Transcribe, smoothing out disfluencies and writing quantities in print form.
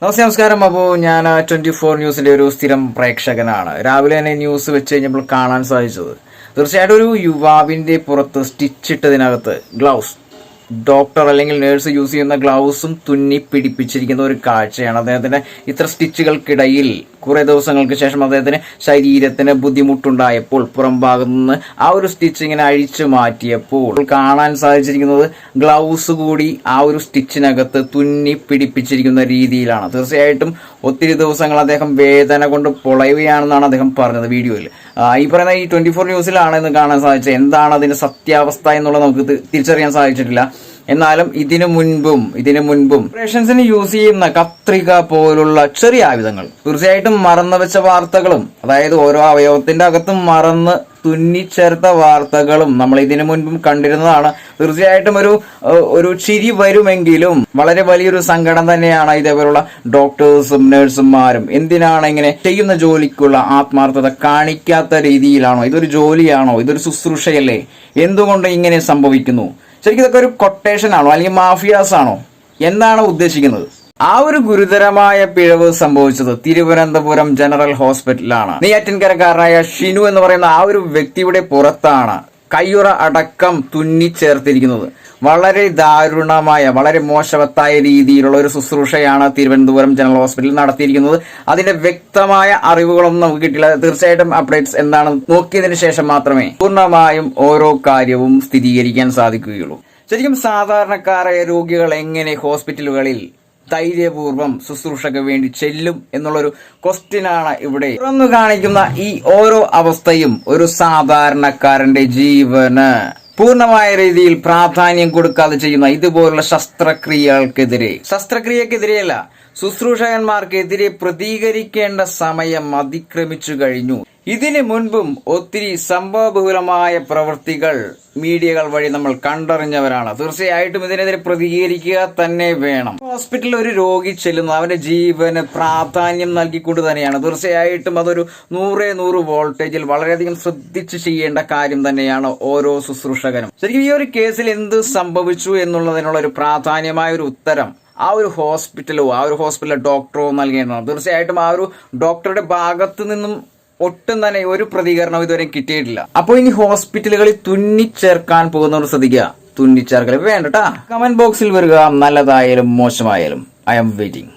നമസ്കാരം. അപ്പോൾ ഞാൻ 24 ന്യൂസിന്റെ ഒരു സ്ഥിരം പ്രേക്ഷകനാണ്. രാവിലെ തന്നെ ന്യൂസ് വെച്ച് കഴിഞ്ഞപ്പോൾ കാണാൻ സാധിച്ചത് തീർച്ചയായിട്ടും ഒരു യുവാവിന്റെ പുറത്ത് സ്റ്റിച്ചിട്ടതിനകത്ത് ഗ്ലൗസ്, ഡോക്ടർ അല്ലെങ്കിൽ നേഴ്സ് യൂസ് ചെയ്യുന്ന ഗ്ലൗസും തുന്നി പിടിപ്പിച്ചിരിക്കുന്ന ഒരു കാഴ്ചയാണ്. അദ്ദേഹത്തിന്റെ ഇത്ര സ്റ്റിച്ചുകൾക്കിടയിൽ കുറെ ദിവസങ്ങൾക്ക് ശേഷം അദ്ദേഹത്തിന് ശരീരത്തിന് ബുദ്ധിമുട്ടുണ്ടായപ്പോൾ പുറം ഭാഗത്തു നിന്ന് ആ ഒരു സ്റ്റിച്ച് ഇങ്ങനെ അഴിച്ചു മാറ്റിയപ്പോൾ കാണാൻ സാധിച്ചിരിക്കുന്നത് ഗ്ലൗസ് കൂടി ആ ഒരു സ്റ്റിച്ചിനകത്ത് തുന്നി പിടിപ്പിച്ചിരിക്കുന്ന രീതിയിലാണ്. തീർച്ചയായിട്ടും ഒത്തിരി ദിവസങ്ങൾ അദ്ദേഹം വേദന കൊണ്ട് പൊളയുകയാണെന്നാണ് അദ്ദേഹം പറഞ്ഞത് വീഡിയോയിൽ. ഈ പറയുന്ന ഈ 24 ന്യൂസിലാണ് ഇന്ന് കാണാൻ സാധിച്ചത്. എന്താണ് അതിന്റെ സത്യാവസ്ഥ എന്നുള്ളത് നമുക്ക് തിരിച്ചറിയാൻ സാധിച്ചിട്ടില്ല. എന്നാലും ഇതിനു മുൻപും ഓപ്പറേഷൻസിന് യൂസ് ചെയ്യുന്ന കത്രിക പോലുള്ള ചെറിയ ആയുധങ്ങൾ തീർച്ചയായിട്ടും മറന്നു വെച്ച വാർത്തകളും, അതായത് ഓരോ അവയവത്തിന്റെ അകത്തും മറന്ന് തുന്നിച്ചേർത്ത വാർത്തകളും നമ്മൾ ഇതിനു മുൻപും കണ്ടിരുന്നതാണ്. തീർച്ചയായിട്ടും ഒരു ചിരി വരുമെങ്കിലും വളരെ വലിയൊരു സങ്കടം തന്നെയാണ് ഇതേപോലുള്ള ഡോക്ടേഴ്സും നഴ്സുമാരും എന്തിനാണ് ഇങ്ങനെ ചെയ്യുന്ന ജോലിക്കുള്ള ആത്മാർത്ഥത കാണിക്കാത്ത രീതിയിലാണോ? ഇതൊരു ജോലിയാണോ? ഇതൊരു ശുശ്രൂഷയല്ലേ? എന്തുകൊണ്ട് ഇങ്ങനെ സംഭവിക്കുന്നു? ശരിക്കും ഇതൊക്കെ ഒരു കൊട്ടേഷൻ ആണോ, അല്ലെങ്കിൽ മാഫിയാസ് ആണോ? എന്താണ് ഉദ്ദേശിക്കുന്നത്? ആ ഒരു ഗുരുതരമായ പിഴവ് സംഭവിച്ചത് തിരുവനന്തപുരം ജനറൽ ഹോസ്പിറ്റലിലാണ്. നെയ്യാറ്റിൻകരക്കാരനായ ഷിനു എന്ന് പറയുന്ന ആ ഒരു വ്യക്തിയുടെ പുറത്താണ് കയ്യുറ അടക്കം തുന്നിച്ചേർത്തിരിക്കുന്നത്. വളരെ ദാരുണമായ, വളരെ മോശവത്തായ രീതിയിലുള്ള ഒരു ശുശ്രൂഷയാണ് തിരുവനന്തപുരം ജനറൽ ഹോസ്പിറ്റലിൽ നടത്തിയിരിക്കുന്നത്. അതിന്റെ വ്യക്തമായ അറിവുകളൊന്നും നമുക്ക് കിട്ടില്ല. തീർച്ചയായിട്ടും അപ്ഡേറ്റ്സ് എന്താണെന്ന് നോക്കിയതിനു ശേഷം മാത്രമേ പൂർണ്ണമായും ഓരോ കാര്യവും സ്ഥിരീകരിക്കാൻ സാധിക്കുകയുള്ളൂ. ശരിക്കും സാധാരണക്കാരായ രോഗികൾ എങ്ങനെ ഹോസ്പിറ്റലുകളിൽ ധൈര്യപൂർവ്വം ശുശ്രൂഷയ്ക്ക് വേണ്ടി ചെല്ലും എന്നുള്ളൊരു ക്വസ്റ്റ്യനാണ് ഇവിടെ തുറന്നു കാണിക്കുന്ന ഈ ഓരോ അവസ്ഥയും. ഒരു സാധാരണക്കാരന്റെ ജീവന് പൂർണ്ണമായ രീതിയിൽ പ്രാധാന്യം കൊടുക്കാതെ ചെയ്യുന്ന ഇതുപോലുള്ള ശസ്ത്രക്രിയക്കെതിരെയല്ല, ശുശ്രൂഷകന്മാർക്കെതിരെ പ്രതികരിക്കേണ്ട സമയം അതിക്രമിച്ചു കഴിഞ്ഞു. ഇതിനു മുൻപും ഒത്തിരി സംഭവബഹുലമായ പ്രവൃത്തികൾ മീഡിയകൾ വഴി നമ്മൾ കണ്ടറിഞ്ഞവരാണ്. തീർച്ചയായിട്ടും ഇതിനെതിരെ പ്രതികരിക്കുക തന്നെ വേണം. ഹോസ്പിറ്റലിൽ ഒരു രോഗി ചെല്ലുന്നു, അവന്റെ ജീവന് പ്രാധാന്യം നൽകിക്കൊണ്ട് തന്നെയാണ്. തീർച്ചയായിട്ടും അതൊരു 100 വോൾട്ടേജിൽ വളരെയധികം ശ്രദ്ധിച്ച് ചെയ്യേണ്ട കാര്യം തന്നെയാണ് ഓരോ ശുശ്രൂഷകനും. ശരിക്കും ഈ ഒരു കേസിൽ എന്ത് സംഭവിച്ചു എന്നുള്ളതിനുള്ള ഒരു പ്രാധാന്യമായ ഒരു ഉത്തരം ആ ഒരു ഹോസ്പിറ്റലിലെ ഡോക്ടറോ നൽകേണ്ടതാണ്. തീർച്ചയായിട്ടും ആ ഒരു ഡോക്ടറുടെ ഭാഗത്തു നിന്നും ഒട്ടും തന്നെ ഒരു പ്രതികരണം ഇതുവരെ കിട്ടിയിട്ടില്ല. അപ്പോൾ ഇനി ഹോസ്പിറ്റലുകളിൽ തുന്നിച്ചേർക്കാൻ പോകുന്നവർ ശ്രദ്ധിക്കുക, തുന്നിച്ചേർക്കൽ വേണ്ടട്ടാ. കമന്റ് ബോക്സിൽ വരിക, നല്ലതായാലും മോശമായാലും. I am waiting.